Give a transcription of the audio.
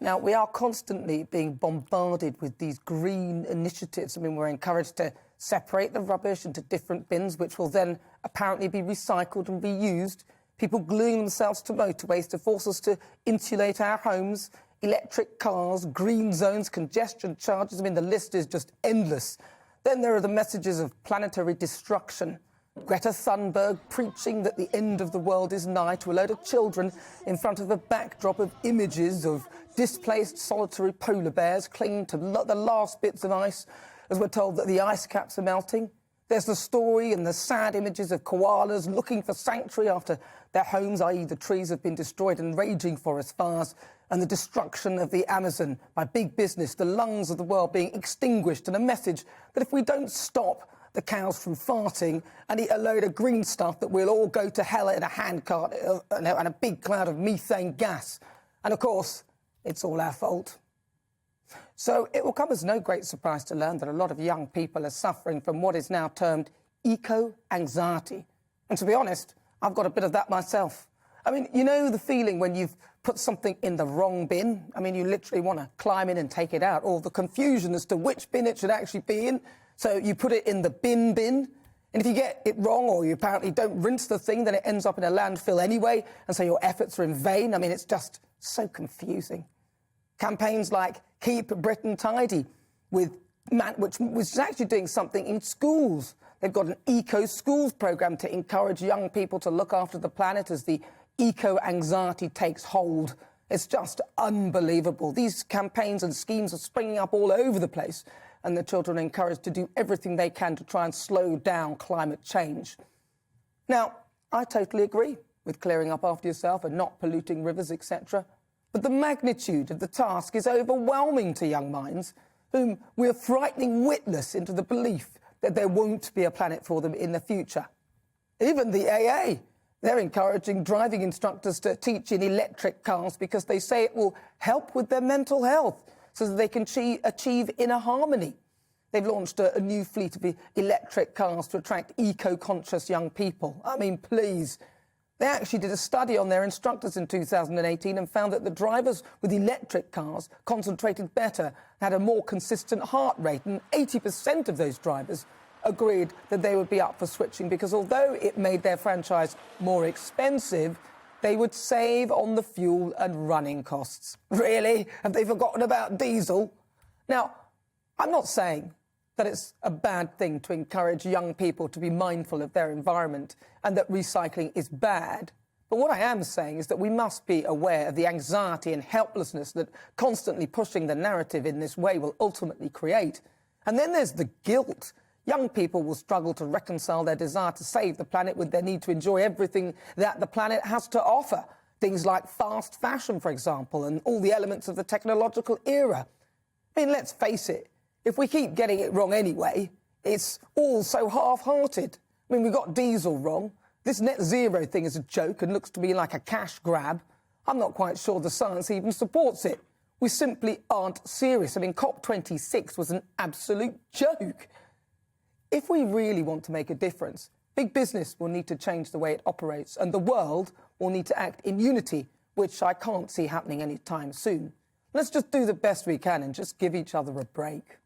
Now, we are constantly being bombarded with these green initiatives. I mean, we're encouraged to separate the rubbish into different bins, which will then apparently be recycled and reused. People gluing themselves to motorways to force us to insulate our homes, electric cars, green zones, congestion charges. I mean, the list is just endless. Then there are the messages of planetary destruction. Greta Thunberg preaching that the end of the world is nigh to a load of children in front of a backdrop of images of displaced solitary polar bears clinging to the last bits of ice as we're told that the ice caps are melting. There's the story and the sad images of koalas looking for sanctuary after their homes, i.e. the trees, have been destroyed, and raging forest fires, and the destruction of the Amazon by big business, the lungs of the world being extinguished, and a message that if we don't stop the cows from farting and eat a load of green stuff, that we'll all go to hell in a handcart and a big cloud of methane gas. And, of course, it's all our fault. So it will come as no great surprise to learn that a lot of young people are suffering from what is now termed eco-anxiety. And to be honest, I've got a bit of that myself. I mean, you know the feeling when you've put something in the wrong bin? I mean, you literally want to climb in and take it out, or the confusion as to which bin it should actually be in. So you put it in the bin, and if you get it wrong or you apparently don't rinse the thing, then it ends up in a landfill ananyway, and so your efforts are in vain. I mean, it's just so confusing. Campaigns like Keep Britain Tidy, which is actually doing something in schools. They've got an eco-schools programme to encourage young people to look after the planet as the eco-anxiety takes hold. It's just unbelievable. These campaigns and schemes are springing up all over the place, and the children are encouraged to do everything they can to try and slow down climate change. Now, I totally agree with clearing up after yourself and not polluting rivers, etc. But the magnitude of the task is overwhelming to young minds, whom we are frightening witless into the belief that there won't be a planet for them in the future. Even the AA, they're encouraging driving instructors to teach in electric cars because they say it will help with their mental health so that they can achieve inner harmony. They've launched a new fleet of electric cars to attract eco-conscious young people. I mean, please. They actually did a study on their instructors in 2018 and found that the drivers with electric cars concentrated better, had a more consistent heart rate, and 80% of those drivers agreed that they would be up for switching because although it made their franchise more expensive, they would save on the fuel and running costs. Really? Have they forgotten about diesel? Now, I'm not saying that it's a bad thing to encourage young people to be mindful of their environment and that recycling is bad. But what I am saying is that we must be aware of the anxiety and helplessness that constantly pushing the narrative in this way will ultimately create. And then there's the guilt. Young people will struggle to reconcile their desire to save the planet with their need to enjoy everything that the planet has to offer. Things like fast fashion, for example, and all the elements of the technological era. I mean, let's face it, if we keep getting it wrong anyway, it's all so half-hearted. I mean, we got diesel wrong. This net zero thing is a joke and looks to me like a cash grab. I'm not quite sure the science even supports it. We simply aren't serious. I mean, COP26 was an absolute joke. If we really want to make a difference, big business will need to change the way it operates, and the world will need to act in unity, which I can't see happening anytime soon. Let's just do the best we can and just give each other a break.